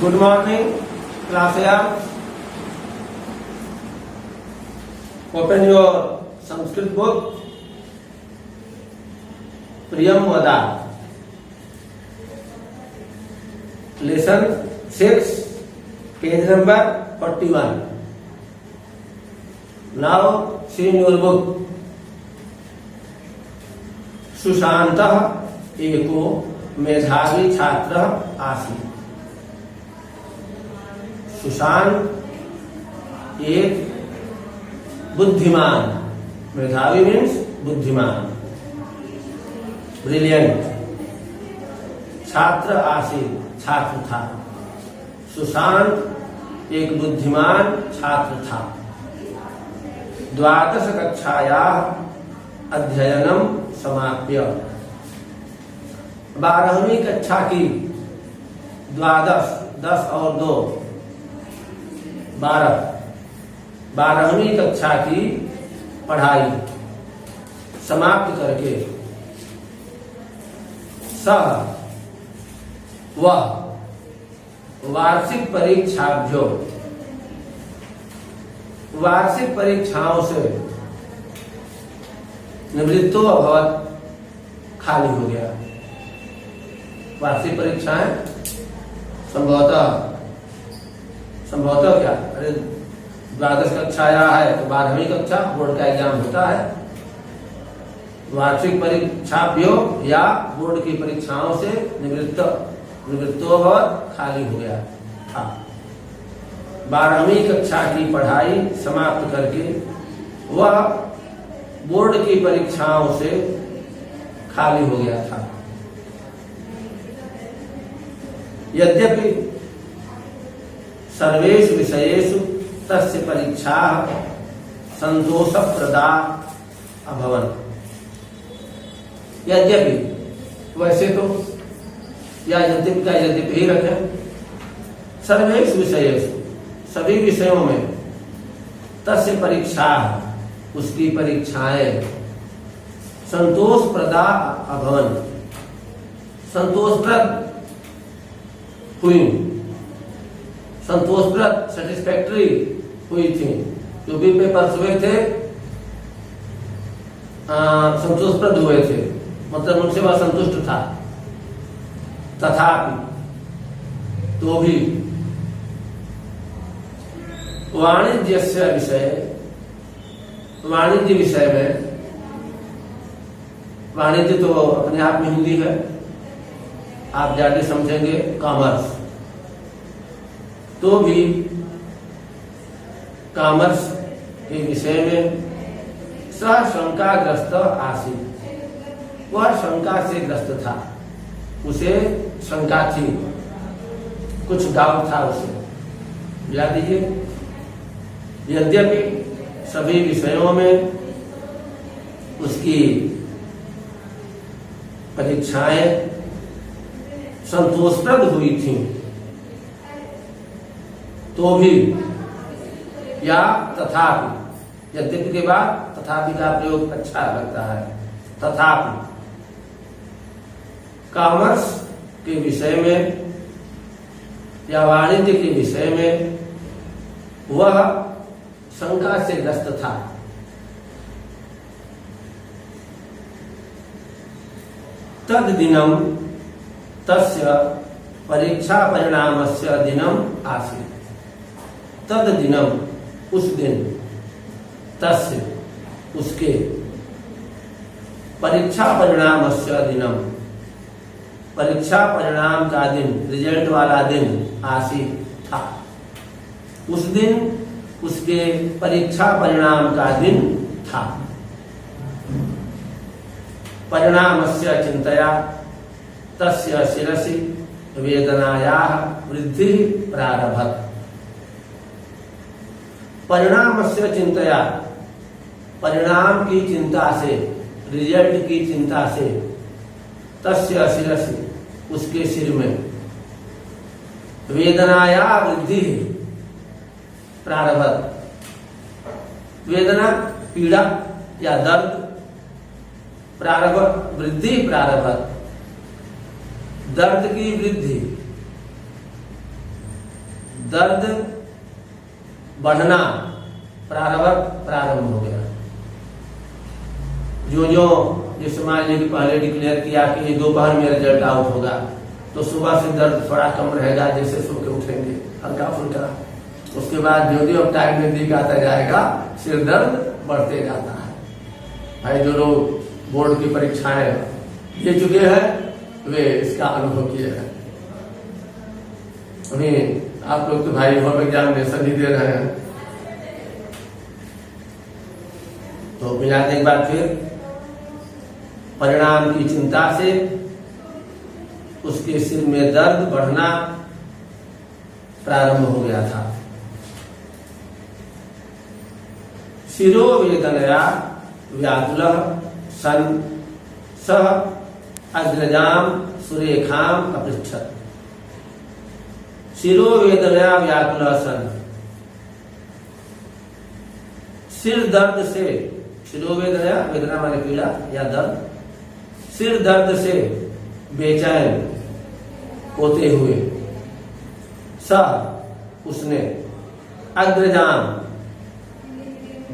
Good morning, class here. Open your Sanskrit book, Priyam Vada. Lesson 6, page number 41. Now see in your book. सुशान्तः एको मेधावी छात्र आसीत्. सुशांत एक बुद्धिमान, मेधावी मीन्स बुद्धिमान, ब्रिलियंट, छात्र आसीत् छात्र था. सुशांत एक बुद्धिमान छात्र था. द्वादश कक्षायाः अध्ययनम समाप्य. 12वीं कक्षा की द्वादश 10 और 2 12वीं कक्षा की पढ़ाई समाप्त करके सह वह वार्षिक परीक्षाओं से निवृत्तो अभवत्, खाली हो गया. वार्षिक परीक्षाएं संभवतः क्या, अरे द्वादश कक्षा आया है तो 12वीं कक्षा बोर्ड का एग्जाम होता है. वार्षिक परीक्षा या बोर्ड की परीक्षाओं से निवृत्तो अभवत्, खाली हो गया था. 12वीं कक्षा की पढ़ाई समाप्त करके वह बोर्ड की परीक्षाओं से खाली हो गया था. यद्यपि सर्वेषु विषयेषु तस्य परीक्षाः संतोषप्रदा अभवन्. यद्यपि, वैसे तो या यद्यपि का यद्यपि ही रखें. सर्वेषु विषयेषु, सभी विषयों में, तस्य परीक्षाः उसकी परीक्षाएं संतोषप्रदा अभवन्, संतोषप्रद हुई, संतोषप्रद सेटिस्फैक्टरी हुई थी. जो भी पेपर्स हुए थे संतोषप्रद हुए थे, मतलब उनसे वह संतुष्ट था. तथापि, तो भी, वाणिज्य विषय में, वाणिज्य तो अपने आप में हिंदी है, आप जाके समझेंगे कॉमर्स, तो भी कॉमर्स के विषय में सह शंकाग्रस्त आसीत्. वह शंका से ग्रस्त था, उसे शंका थी, कुछ डाउट था उसे. याद दीजिए, यद्यपि सभी विषयों में उसकी परीक्षाएं संतोषप्रद हुई थी, तो भी, या तथापि, यद्यपि के बाद तथापि का प्रयोग अच्छा लगता है. तथापि कॉमर्स के विषय में या वाणिज्य के विषय में वह शंका से ग्रस्त था. तद दिनम तस्य परीक्षा परिणामस्य दिनम आसीत्. तद दिनम, उस दिन, तस्य, उसके, परीक्षा परिणामस्य दिनम, परीक्षा परिणाम का दिन, रिजल्ट वाला दिन, आसीत् था. उस दिन उसके परीक्षा परिणाम का दिन था. परिणामस्य चिंतया तस्य शिरसि वेदनायाः वृद्धि प्रारभत. परिणामस्य चिंतया, परिणाम की चिंता से, रिजल्ट की चिंता से, तस्य शिरसि, उसके सिर में, वेदनायाः वृद्धि प्रारभत. वेदना, पीड़ा या दर्द, प्रारभ वृद्धि प्रारभत, दर्द की वृद्धि दर्द बढ़ना प्रारंभ हो गया। जो जो जैसे मान लीजिए कि पहले डिक्लेयर किया कि दोपहर में रिजल्ट आउट होगा, तो सुबह से दर्द थोड़ा कम रहेगा, जैसे सो के उठेंगे हल्का फुल्का। उसके बाद जो जो टाइम नजदीक आता जाएगा, सिर दर्द बढ़ते जाता है। भाई जो लोग बोर्ड की परीक्षाएं दे चुके हैं वे इसका अनुभव किए हैं। अभी आप लोग तो भाई होम एग्जामिनेशन ही दे रहे हैं, तो मिलाने के बाद फिर परिणाम की चिंता से उसके सिर में दर्द बढ़ना प्रारंभ हो गया था। शिरोवेदनया व्याकुलः सन् सः अग्रजाम सुरेखाम अपृच्छत्। शिरोवेदनया व्याकुलः सन्, सिर दर्द से, शिरोवेदना वेदना माने पीड़ा या दर्द, सिर दर्द से बेचैन होते हुए स उसने अग्रजाम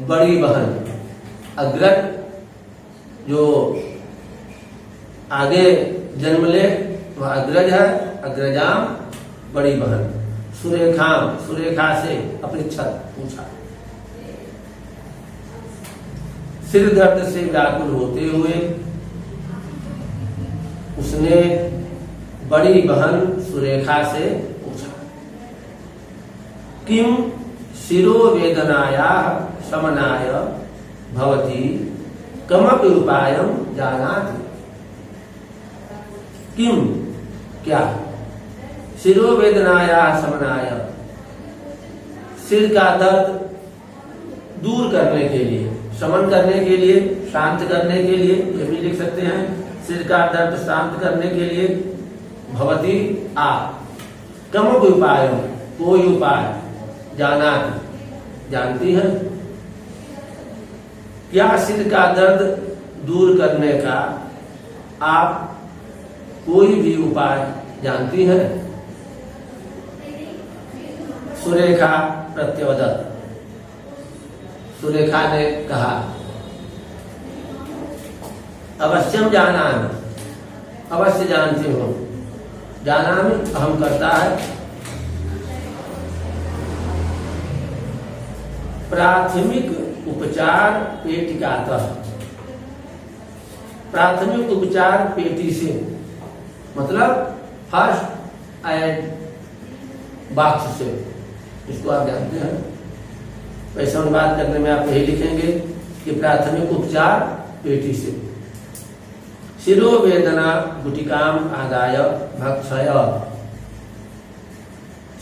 बड़ी बहन, अग्रज जो आगे जन्म ले वह अग्रज है, अग्रजाम बड़ी बहन, सुरेखाम सुरेखा से अपृच्छत पूछा। सिर दर्द से व्याकुल होते हुए उसने बड़ी बहन सुरेखा से पूछा, किम शिरोवेदनाया शमनाय भवती कमपि उपायं जानाति। किम क्या, शिरोवेदनाया शमनाय, सिर का दर्द दूर करने के लिए, शमन करने के लिए, शांत करने के लिए, ये भी लिख सकते हैं, सिर का दर्द शांत करने के लिए भवती आप कमपि उपाय, कोई उपाय जाना जानती है क्या, सिर का दर्द दूर करने का आप कोई भी उपाय जानती हैं। सुरेखा प्रत्युदत, सुरेखा ने कहा अवश्यम जानामि, अवश्य जानती हूँ, जानामि अहम करता है। प्राथमिक उपचार पेटिकातः, प्राथमिक उपचार पेटी से मतलब फर्स्ट एड बॉक्स से, इसको आप जानते हैं। वैसे हम बात करने में आप यही लिखेंगे कि प्राथमिक उपचार पेटी से। शिरोवेदना गुटिकाम आदाय भक्षय,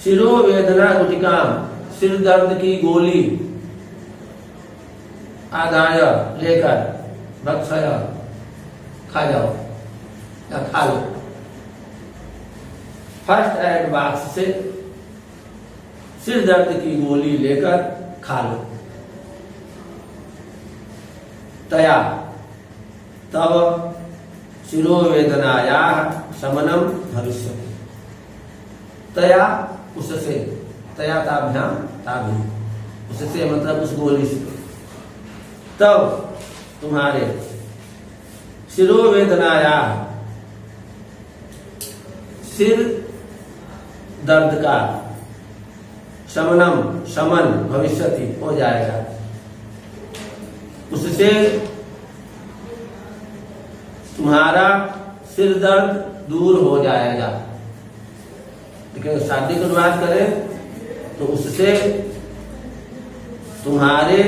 शिरोवेदना गुटिकाम सिर दर्द की गोली आदाय लेकर भक्षय खा जाओ या खा लो। फर्स्ट एड बॉक्स से सिर दर्द की गोली लेकर खा लो। तया तब शिरोवेदनाया शमनम भविष्यति, तया उससे, तया ताभ्याम ताभि, उससे मतलब उस गोली से, तब तुम्हारे शिरोवेदनाया सिर दर्द का शमनम शमन भविष्यति हो जाएगा, उससे तुम्हारा सिर दर्द दूर हो जाएगा। लेकिन शाब्दिक अनुवाद करें तो उससे तुम्हारे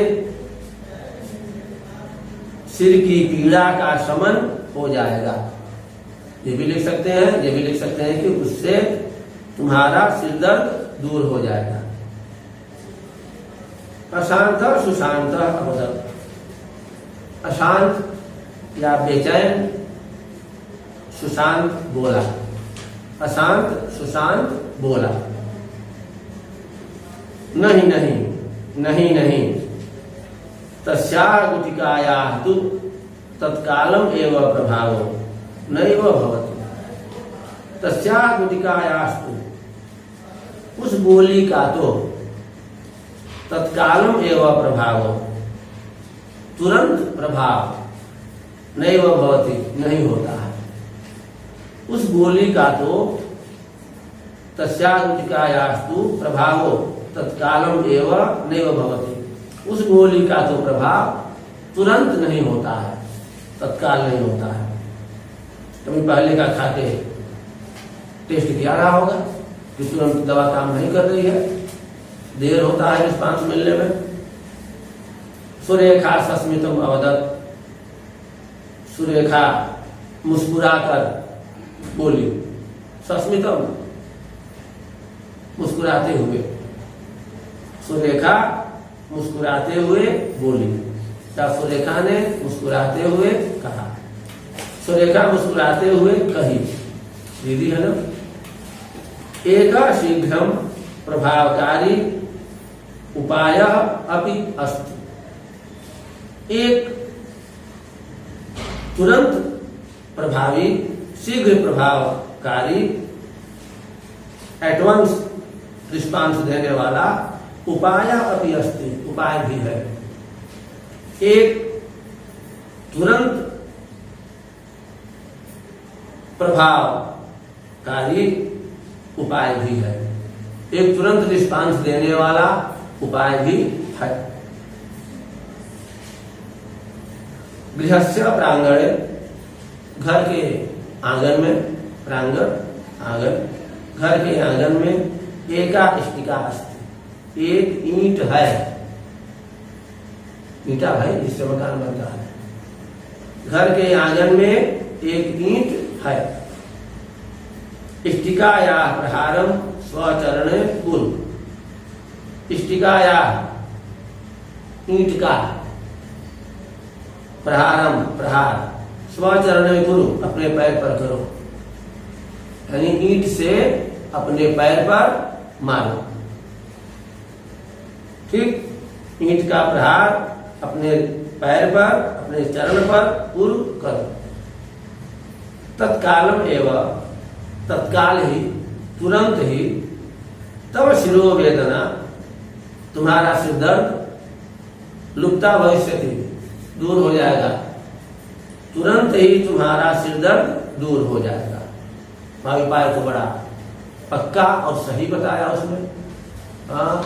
सिर की पीड़ा का शमन हो जाएगा। ये भी लिख सकते हैं, ये भी लिख सकते हैं कि उससे तुम्हारा सिर दर्द दूर हो जाएगा। अशांत सुशांत अवदत, अशांत या बेचैन सुशांत बोला, अशांत सुशांत बोला, नहीं नहीं नहीं नहीं, तस्या गुटिकाया तु तत्कालम एव प्रभावो नैव भवति, तस्या गुटिकायास्तु उस गोली का तो तत्कालम एवं प्रभाव, तुरंत प्रभाव नैव भवति, नहीं होता है। उस गोली का तो तस्यारुचिकायास्तु प्रभावो तत्कालम एवं नैव भवति, उस गोली का तो प्रभाव तुरंत नहीं होता है, तत्काल नहीं होता है। कभी पहले का खा के टेस्ट किया रहा होगा कि तुरंत दवा काम नहीं कर रही है, देर होता है रिस्पांस मिलने में। सुरेखा सस्मितम अवदत, सुरेखा मुस्कुराकर बोली, सस्मितम मुस्कुराते हुए, सुरेखा मुस्कुराते हुए बोली, या सुरेखा ने मुस्कुराते हुए कहा, सुरेखा मुस्कुराते हुए कही, दीदी है ना। एक शीघ्रम प्रभावकारी उपाय अपि अस्ति, एक तुरंत प्रभावी शीघ्र प्रभावकारी एटवंस रिस्पांस देने वाला उपाय अपि अस्ति, उपाय भी है। एक तुरंत प्रभावकारी उपाय भी है, एक तुरंत रिस्पांस देने वाला उपाय भी है। गृहस्य प्रांगणे, घर के आंगन में, प्रांगण आंगन, घर के आंगन में एका स्टिका अस्ति, एक ईंट है, ईंटा है जिससे मकान बनता है। घर के आंगन में एक ईंट है। स्टिकाया प्रहारम स्वचरणे कुरु, स्टिकाया ईंट का प्रहारम प्रहार स्वचरणे कुरु, अपने पैर पर करो, यानी ईंट से अपने पैर पर मारो। ठीक, ईंट का प्रहार अपने पैर पर, अपने चरण पर पूर्व करो। तत्कालम एवं, तत्काल ही, तुरंत ही, तब शिरो वेदना, तुम्हारा सिर दर्द लुप्ता भविष्यति, दूर हो जाएगा, तुरंत ही तुम्हारा सिर दर्द दूर हो जाएगा। उपाय को बड़ा पक्का और सही बताया उसमें। हाँ,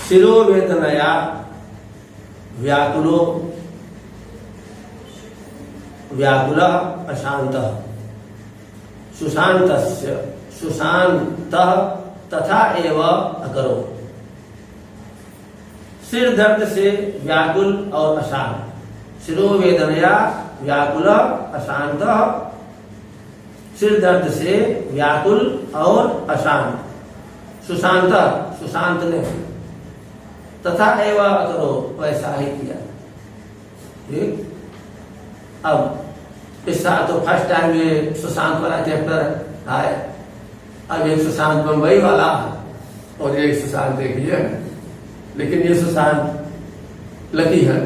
शिरोवेदनया व्याकुलो व्याकुलः अशान्तः सुशान्तस्य सुशान्तः तथा एव अकरो। सिर दर्द से व्याकुल और अशांत, शिरोवेदनया व्याकुल अशांत, सिर दर्द से व्याकुल और अशांत, सुशांत, सुशांत ने तथा एवं करो, वैसा ही किया। ठीक, अब इस साल तो फर्स्ट टाइम ये सुशांत वाला चैप्टर आए, अब एक सुशांत मुंबई वाला और एक सुशांत देखिए, लेकिन ये सुशांत लकी है,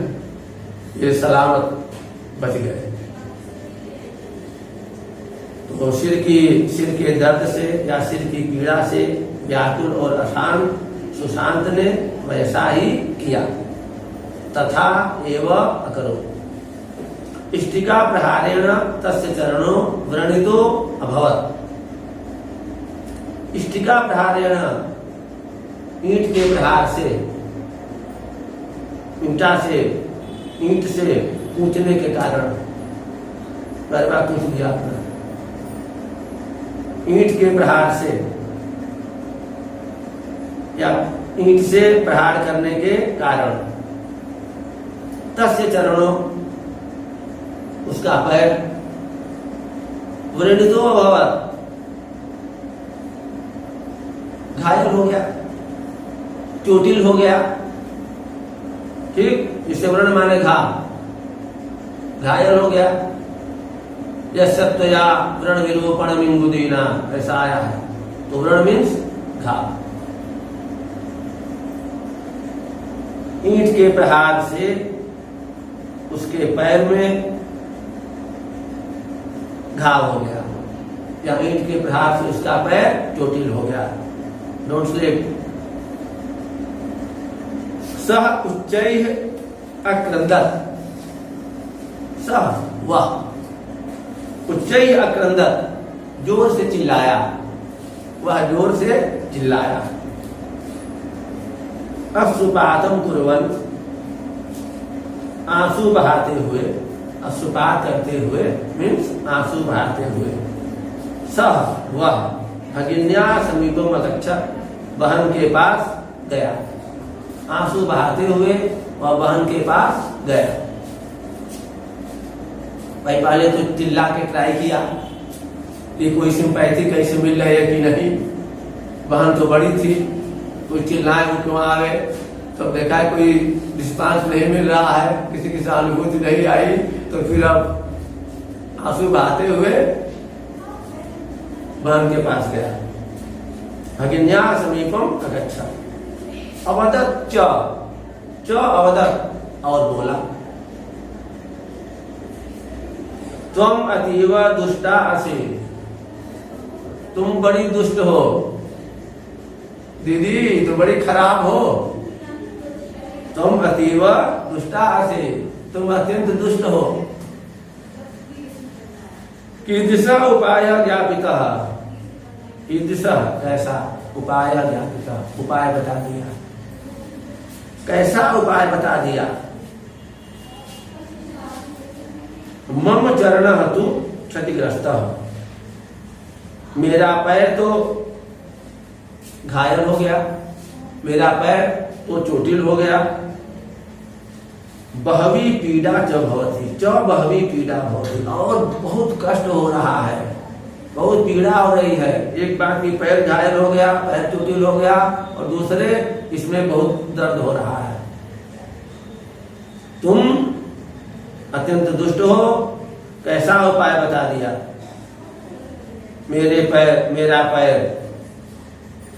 ये सलामत बच गए। तो सिर के दर्द से या सिर की पीड़ा से व्याकुल और अशांत सुशांत ने वैसा ही किया। तथा एव अकरो, स्टिका प्रहारेण तस्य चरणो व्रणितो अभवत्। स्टिका प्रहारेण, ईंट के प्रहार से, ईंट से कूचने के कारण, गरबा कूच दिया अपना, ईंट के प्रहार से या ईंट से प्रहार करने के कारण, तस्य चरणों, उसका पैर, व्रणितो अभवत्, घायल हो गया, चोटिल हो गया। ठीक, इससे व्रण माने घाव, घायल हो गया। यस्त्वया व्रण विलोपन मिंगुदीना, ऐसा आया है। तो व्रण मीन्स घाव। ईंट के प्रहार से उसके पैर में घाव हो गया, या ईंट के प्रहार से उसका पैर चोटिल हो गया। Don't slip. सह उच्चैः अक्रंदत। सह वह, उच्चैः अक्रंदत जोर से चिल्लाया, वह जोर से चिल्लाया। अश्रुपातम कुर्वन्, आंसू बहाते हुए, अश्रुपात करते हुए मीन्स आंसू बहाते हुए। सह वह भगिन्या समीपम अगच्छत्, बहन के पास गया। आंसू बहाते हुए वह बहन के पास गया। भाई पहले तो चिल्ला के ट्राई किया कि कोई सिंपैथी कैसे मिल रही है कि नहीं। बहन तो बड़ी थी, कोई चिल्लाए वो क्यों आवे। तो देखा कोई रिस्पांस नहीं मिल रहा है, किसी की सहानुभूति नहीं आई, तो फिर अब आंसू बहाते हुए बहन के पास गया। भगिन्या समीपम अगच्छत्। अवदत् च अवदत्, और बोला, त्वम अतीव दुष्टा असि, तुम बड़ी दुष्ट हो दीदी, तुम बड़ी खराब हो। तुम अतीव दुष्टा असि, तुम अत्यंत दुष्ट हो। कीदृश उपाय ज्ञापितः, कीदृश कैसा, उपाय ज्ञापितः उपाय बता दिया। कैसा उपाय बता दिया। मम चरणः तु क्षतिग्रस्तः, मेरा पैर तो घायल हो गया, मेरा पैर तो चोटिल हो गया। बहवी पीड़ा च भवति, च बहवी पीड़ा भवति, और बहुत कष्ट हो रहा है, बहुत पीड़ा हो रही है। एक बार की पैर घायल हो गया, पैर चोटिल हो गया, और दूसरे इसमें बहुत दर्द हो रहा है। तुम अत्यंत दुष्ट हो, कैसा उपाय बता दिया। मेरा पैर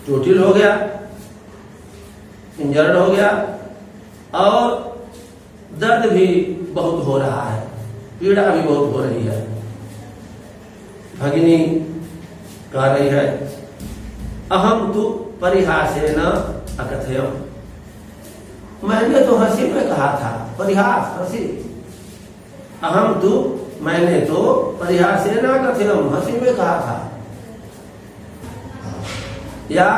चोटिल हो गया, इंजर्ड हो गया, और दर्द भी बहुत हो रहा है, पीड़ा भी बहुत हो रही है। भगिनी कह रही है, अहम तु परिहासेन अकथयम्, मैंने तो हंसी में कहा था, परिहास हंसी। अहम तु, मैंने तो परिहासेन अकथयम्, हंसी में कहा था, या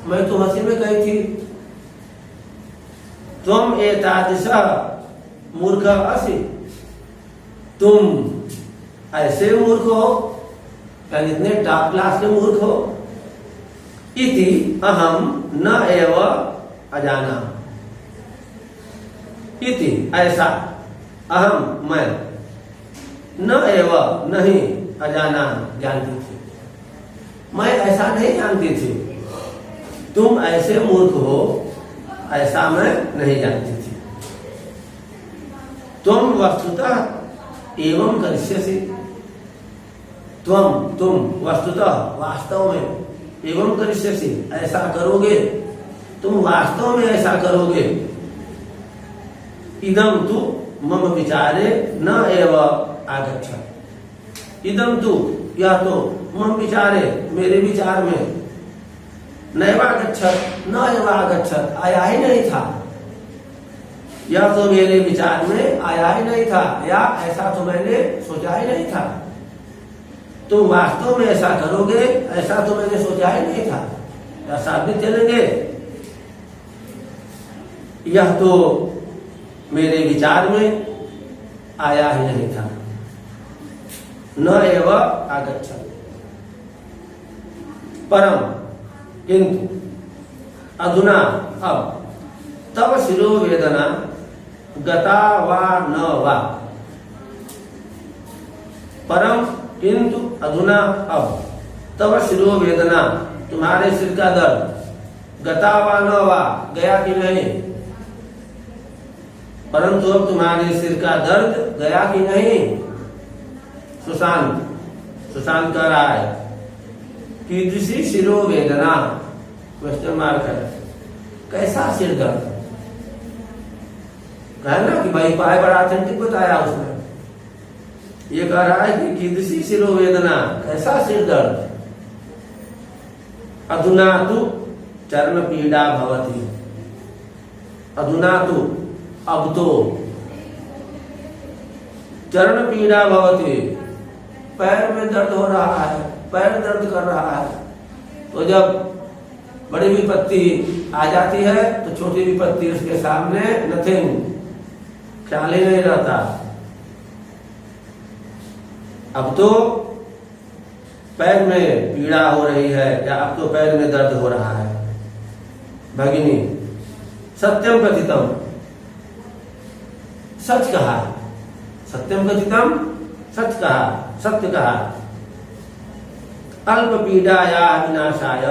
मैं तो हंसी में कही थी। त्वम एतादृश मूर्ख असि, तुम ऐसे मूर्ख हो, यानी इतने टॉप क्लास के मूर्ख हो। इति अहम न एव अजाना, इति ऐसा, अहम मैं, न एव नहीं, अजाना जानती थी, मैं ऐसा नहीं जानती थी। तुम ऐसे मूर्ख हो, ऐसा मैं नहीं जानती थी। तुम वस्तुतः एवं करिष्यसि, तुम वस्तुतः वास्तव में एवं करिष्यसि ऐसा करोगे, तुम वास्तव में ऐसा करोगे। इदम तु मम विचारे न एव आगच्छत्, इदम तु यह तो मम विचारे मेरे विचार में, नैवागच्छत् न एव आगच्छत् आया ही नहीं था, यह तो मेरे विचार में आया ही नहीं था, या ऐसा तो मैंने सोचा ही नहीं था। तुम वास्तव में ऐसा करोगे, ऐसा तो मैंने सोचा ही नहीं था, या साबित चलेंगे। यह तो मेरे विचार में आया ही नहीं था। न एव आगच्छत्, परम किंतु अधुना अब तव शिरो वेदना गता वा न वा, परम किंतु अधुना अब तव शिरो वेदना, तुम्हारे सिर का दर्द, गता वा न वा, गया कि नहीं, परंतु अब तुम्हारे सिर का दर्द गया कि नहीं। सुशांत कह रहा है, कीदृशी शिरो वेदना, क्वेश्चन मार्क है, कैसा सिर दर्द। है ना कि भाई उपाय बड़ा ऑथेंटिक बताया उसने। ये कह रहा है कि कीदृशी शिरोवेदना, कैसा सिर दर्द, अधुना तु चरण पीड़ा भवती, अधुना तु अब तो चरण पीड़ा भवती, पैर में दर्द हो रहा है, पैर दर्द कर रहा है। तो जब बड़ी विपत्ति आ जाती है तो छोटी विपत्ति उसके सामने नथिंग, ख्याल ही नहीं रहता। अब तो पैर में पीड़ा हो रही है या अब तो पैर में दर्द हो रहा है। भगिनी सत्यम कथितम, सच कहा, सत्यम कथितम, सच कहा, सत्य कहा। अल्प पीड़ाया विनाशाय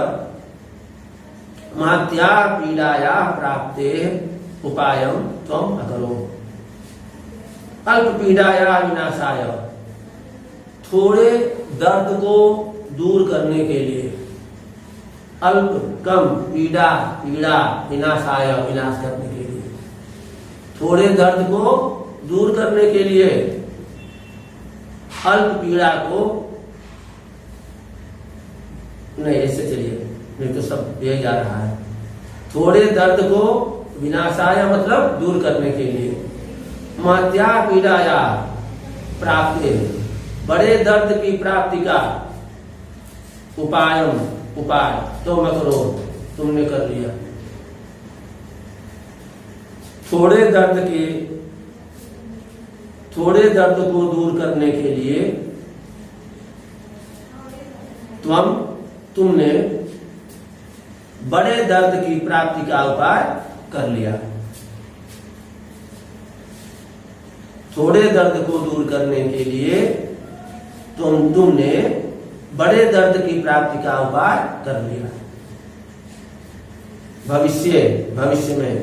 महत्या पीड़ाया प्राप्ते उपायम त्वम अकरो। अल्प पीड़ाया विनाशाय, थोड़े दर्द को दूर करने के लिए, अल्प कम पीड़ा, पीड़ा विनाशाय विनाश करने के लिए, थोड़े दर्द को दूर करने के लिए, अल्प पीड़ा को नहीं, ऐसे चलिए नहीं तो सब ये जा रहा है। थोड़े दर्द को विनाशाय मतलब दूर करने के लिए, महत्या पीड़ाया प्राप्ति, बड़े दर्द की प्राप्ति का उपायम, उपाय तो मत करो, तुमने कर लिया। थोड़े दर्द को दूर करने के लिए तुमने बड़े दर्द की प्राप्ति का उपाय कर लिया। थोड़े दर्द को दूर करने के लिए तुमने बड़े दर्द की प्राप्ति का उपाय कर लिया। भविष्य में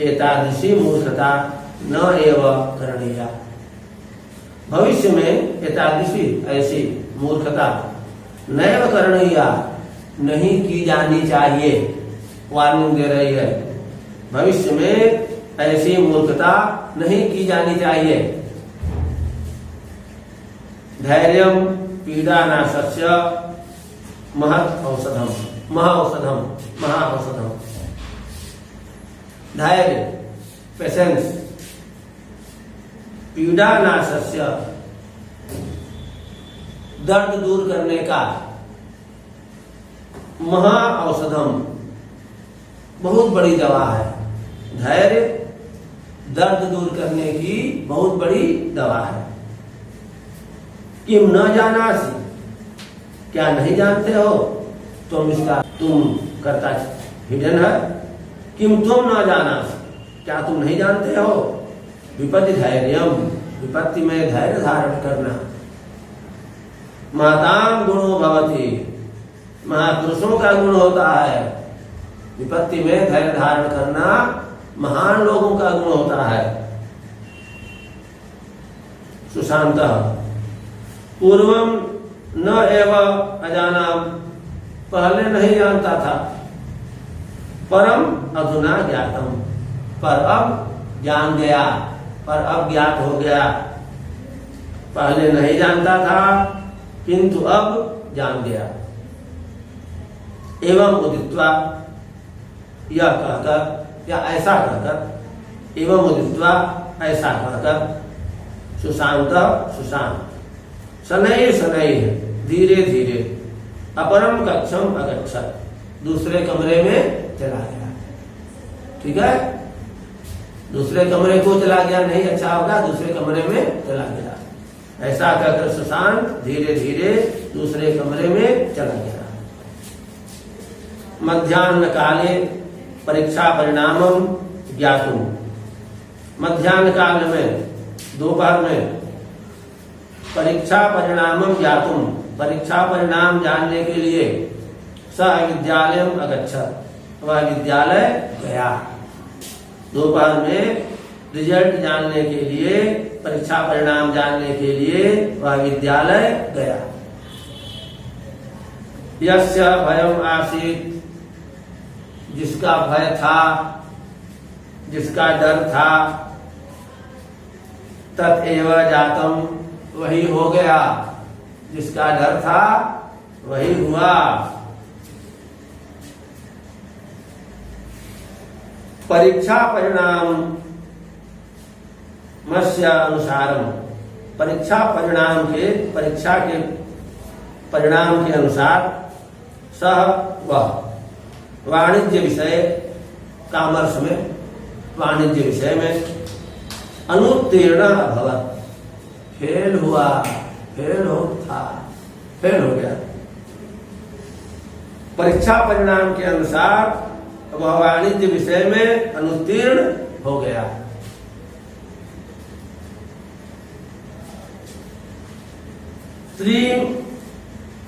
एतादृशी मूर्खता न एव करणीया। भविष्य में एतादृशी ऐसी मूर्खता नैव करणीया, नहीं की जानी चाहिए। वार्निंग दे रही है, भविष्य में ऐसी मूर्खता नहीं की जानी चाहिए। धैर्यम पीड़ानाशस्य महत् औषधम, महाऔषधम, महाऔषधम। धैर्य, पेशेंस, पीड़ानाशस्य दर्द दूर करने का, महाऔषधम बहुत बड़ी दवा है। धैर्य दर्द दूर करने की बहुत बड़ी दवा है। किम न जानासि, क्या नहीं जानते हो तुम इसका, तुम करता हिडन है। किम तुम न जानासि, क्या तुम नहीं जानते हो। विपत्ति धैर्यम, विपत्ति में धैर्य धारण करना। महताम गुणो भवति, महापुरुषों का गुण होता है। विपत्ति में धैर्य धारण करना महान लोगों का गुण होता है। सुशांत पूर्वम न एव अजानाम, पहले नहीं जानता था। परम अधुना ज्ञातम, पर अब जान गया, पर अब ज्ञात हो गया। पहले नहीं जानता था किंतु अब जान गया। एवं उदित्वा, यह कहकर या ऐसा कहकर, एवं उदित्वा ऐसा कहकर, सुशांत सुशांत, शनैः शनैः धीरे धीरे, अपरम कक्षम अगच्छत्, दूसरे कमरे में चला गया। ठीक है, दूसरे कमरे को चला गया, नहीं अच्छा होगा, दूसरे कमरे में चला गया। ऐसा कहकर सुशांत धीरे धीरे दूसरे कमरे में चला गया। मध्याह्न काले परीक्षा परिणामम ज्ञातुम, मध्याह्न काल में, दोपहर में, परीक्षा परिणामम ज्ञातुम, परीक्षा परिणाम जानने के लिए स विद्यालयम अगच्छत्, वह विद्यालय गया। दोपहर में रिजल्ट जानने के लिए, परीक्षा परिणाम जानने के लिए वह विद्यालय गया। यस्य भयम आसीत्, जिसका भय था, जिसका डर था, तत्एव जातम, वही हो गया, जिसका डर था वही हुआ। परीक्षा परिणाम मस्य अनुसारम, परीक्षा के परिणाम के अनुसार सह वह वाणिज्य विषय, कॉमर्स में, वाणिज्य विषय में अनुत्तीर्ण अभवत्, फेल हुआ, फेल हो गया। परीक्षा परिणाम के अनुसार वह वाणिज्य विषय में अनुत्तीर्ण हो गया।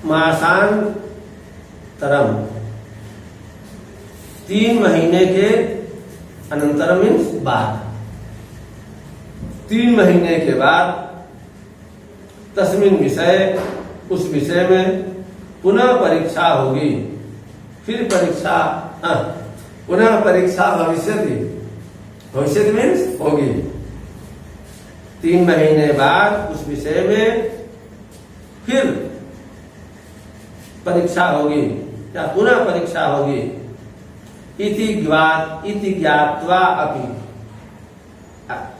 मासांतरम, 3 महीने के अनंतरम मीन्स बाद, 3 महीने के बाद तस्मिन विषय, उस विषय में पुनः परीक्षा होगी। फिर परीक्षा, पुनः परीक्षा भविष्यति, भविष्यति मीन्स होगी। 3 महीने बाद उस विषय में फिर परीक्षा होगी या पुनः परीक्षा होगी। इति ज्ञात्वा अपि,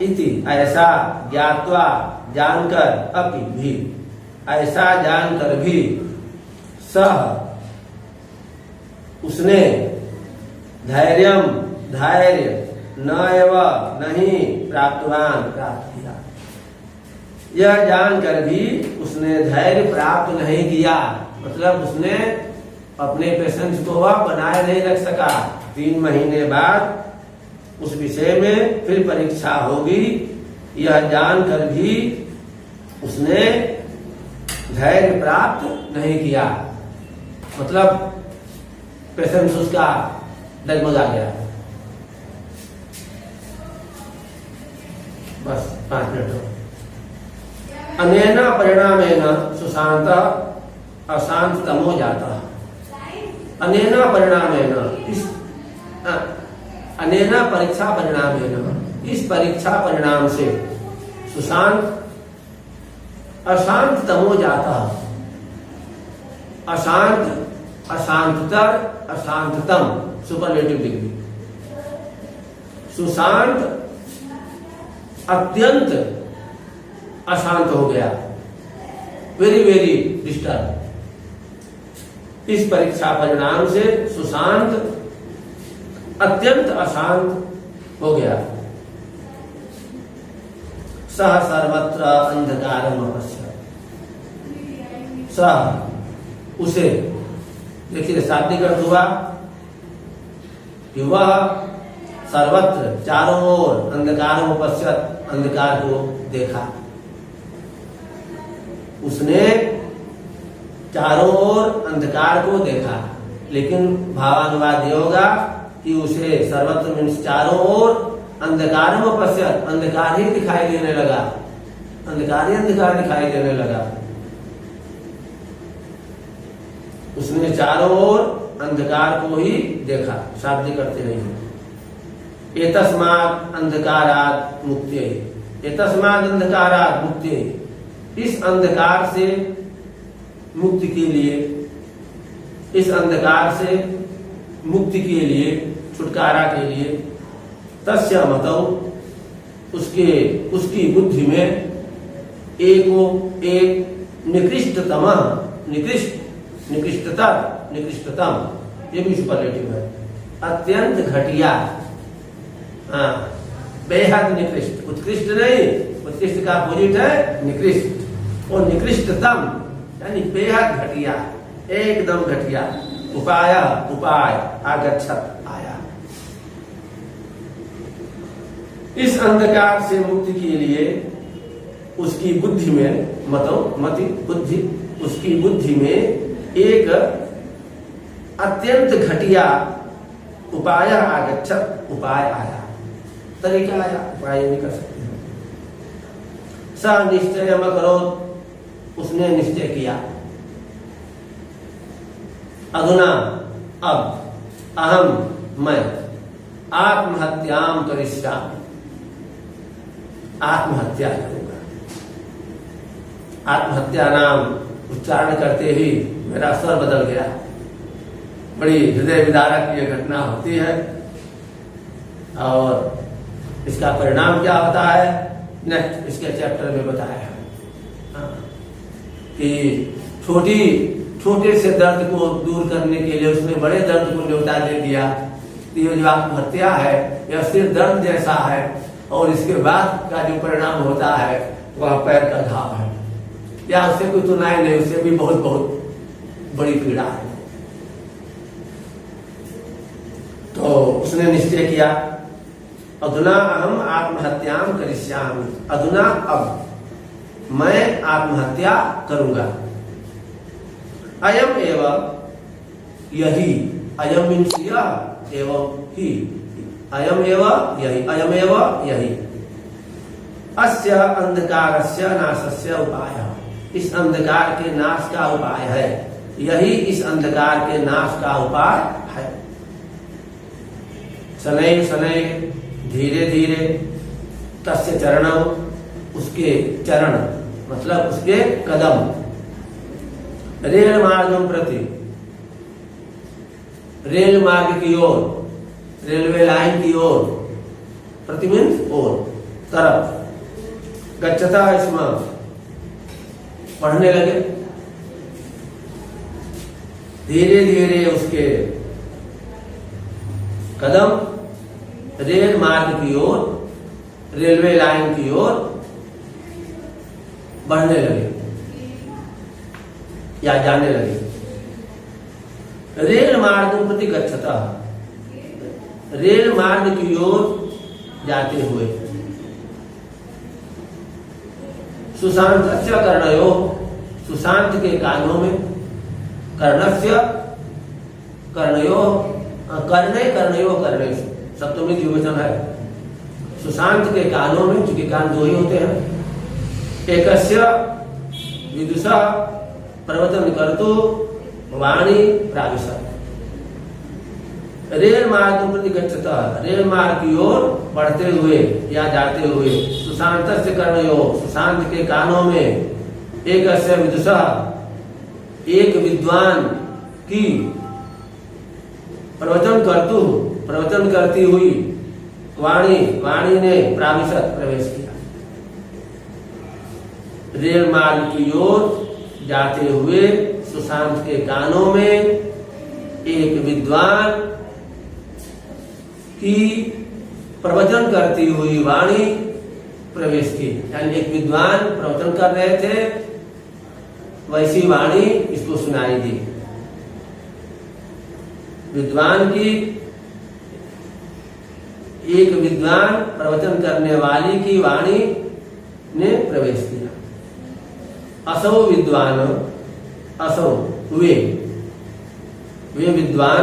इति ऐसा, ज्ञात्वा जानकर, अपि भी ऐसा जानकर भी, सह उसने, धैर्यम धैर्य, न एव नहीं, प्राप्तवान प्राप्त किया। यह जानकर भी उसने धैर्य प्राप्त नहीं किया, मतलब उसने अपने पेशेंस को वह बनाए नहीं रख सका। 3 महीने बाद उस विषय में फिर परीक्षा होगी, यह जानकर भी उसने धैर्य प्राप्त नहीं किया, मतलब पेशेंस उसका डगमगा गया। बस 5 मिनट। अनेन परिणामेन सुशांत अशांततमो जाता। अनेन परिणामेन, इस अनेन परीक्षा परिणामेन, इस परीक्षा परिणाम से सुशांत अशांततमो जाता। अशांत, अशांततर, अशांततम, सुपरलेटिव डिग्री। सुशांत अत्यंत अशांत हो गया, वेरी वेरी डिस्टर्ब। इस परीक्षा परिणाम से सुशांत अत्यंत अशांत हो गया। सह सर्वत्र अंधकारम अपश्यत्, सह उसे, देखिए शाब्दिक अर्थ हुआ कि वह सर्वत्र चारों ओर अंधकारम अपश्यत्, अंधकार को देखा। उसने चारों ओर अंधकार को देखा, लेकिन भावानुवाद ये होगा कि उसे सर्वत्र मीन्स चारों ओर अंधकार में पश्चात, अंधकार ही दिखाई देने लगा, अंधकार ही अंधकार दिखाई देने लगा। उसने चारों ओर अंधकार को ही देखा, शाब्दिक करते रहिए। एतस्मात् अंधकारात् मुक्त्यै, एतस्मात् अंधकारात् मुक्त्यै, इस अंधकार से मुक्ति के लिए, इस अंधकार से मुक्ति के लिए, छुटकारा के लिए, तस्य मतौ, उसके, उसकी बुद्धि में, एक निकृष्टतम, निकृष्ट, निकृष्टतर, निकृष्टतम, ये भी सुपरलेटिव है, अत्यंत घटिया, बेहद निकृष्ट, उत्कृष्ट नहीं, उत्कृष्ट का अपोजिट है निकृष्ट, और निकृष्टतम यानी बेहद घटिया, एकदम घटिया। उपाय, उपाय, आगच्छत, आया। इस अंधकार से मुक्ति के लिए उसकी बुद्धि में, मति बुद्धि, उसकी बुद्धि में एक अत्यंत घटिया उपाय आगच्छत, उपाय आया, तरीका आया, उपाय नहीं कर सकते हैं। स निश्चय अकरोत्, उसने निश्चय किया। अधुना, अब, अहम, मैं, आत्महत्याम करिष्यामि, आत्महत्या करूंगा। आत्महत्या नाम उच्चारण करते ही मेरा स्वर बदल गया। बड़ी हृदय विदारक ये घटना होती है और इसका परिणाम क्या होता है नेक्स्ट इसके चैप्टर में बताया है कि छोटे से दर्द को दूर करने के लिए उसने बड़े दर्द को न्योता दे दिया। ये जो आत्महत्या है यह सिर्फ दर्द जैसा है और इसके बाद का जो परिणाम होता है वह पैर का घाव है, या उससे कोई सुनाई नहीं, उससे भी बहुत बहुत बड़ी पीड़ा है। तो उसने निश्चय किया अधुना अहम आत्महत्याम करिष्यामि, अधुना अब मैं आत्महत्या करूंगा। अयम एवं यही, अयम मीन्स यह एवं ही, अयम एवं यही, अयम एवं यही अस्य अंधकारस्य नाशस्य उपाय, इस अंधकार के नाश का उपाय है, यही इस अंधकार के नाश का उपाय है। शनैः शनैः धीरे धीरे तस्य चरणौ, उसके चरण मतलब उसके कदम, रेल मार्गम प्रति, रेल मार्ग की ओर, रेलवे लाइन की ओर, प्रति मीन्स ओर, तरफ, गच्छता इसमें पढ़ने लगे। धीरे धीरे उसके कदम रेल मार्ग की ओर, रेलवे लाइन की ओर बढ़ने लगे या जाने लगे। रेल मार्ग प्रति गच्छता, रेल मार्ग की ओर जाते हुए। सुशांत अच्छा कर्णयो, सुशांत के कानों में, कर्णस्य कर्णयो, कर्णे कर्णयो कर्णे सप्तमी द्विवचन है। सुशांत के कानों में, चूंकि कान दो ही होते हैं, एकस्य विदुषा प्रवचन कर्तु वाणी प्राविशत्। रेल मार्ग प्रति गच्छता, रेल मार्ग की ओर बढ़ते हुए या जाते हुए। सुशांत से कर्णयो, सुशांत के कानों में, एकस्य विदुषा एक विद्वान की, प्रवचन कर्तु प्रवचन करती हुई, वाणी वाणी ने प्राविशत् प्रवेश किया। रेल मार्ग की ओर जाते हुए सुशांत के कानों में एक विद्वान की प्रवचन करती हुई वाणी प्रवेश की, यानी एक विद्वान प्रवचन कर रहे थे, वैसी वाणी इसको सुनाई दी। विद्वान की, एक विद्वान प्रवचन करने वाली की वाणी ने प्रवेश किया। असौ विद्वान, असौ वे विद्वान,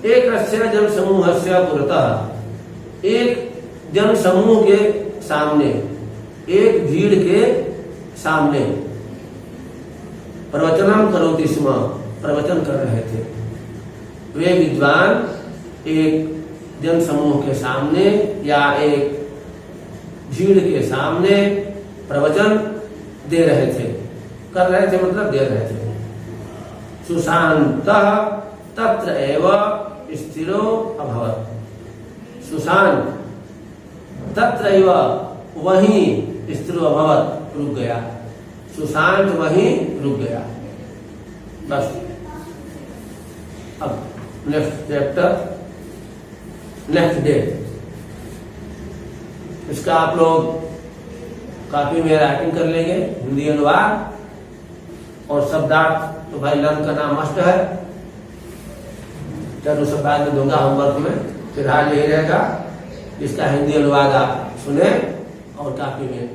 एक जन समूह से पुरतः, एक जन समूह के सामने, एक भीड़ के सामने, प्रवचनम करोति स्म, प्रवचन कर रहे थे। वे विद्वान एक जन समूह के सामने या एक भीड़ के सामने प्रवचन दे रहे थे, कर रहे थे मतलब दे रहे थे। सुशांतः तत्र एव स्थिरो अभवत्, सुशांत तत्र एव वहीं स्थिरो अभवत्, रुक गया। सुशांत वहीं रुक गया। बस अब नेक्स्ट चैप्टर, नेक्स्ट डे, इसका आप लोग काफी में राइटिंग कर लेंगे, हिंदी अनुवाद और शब्दार्थ तो भाई लर्न करना मस्ट है। चलो सब बाद में दूंगा होमवर्क में, फिलहाल यही रहेगा। इसका हिंदी अनुवाद आप सुने और काफी में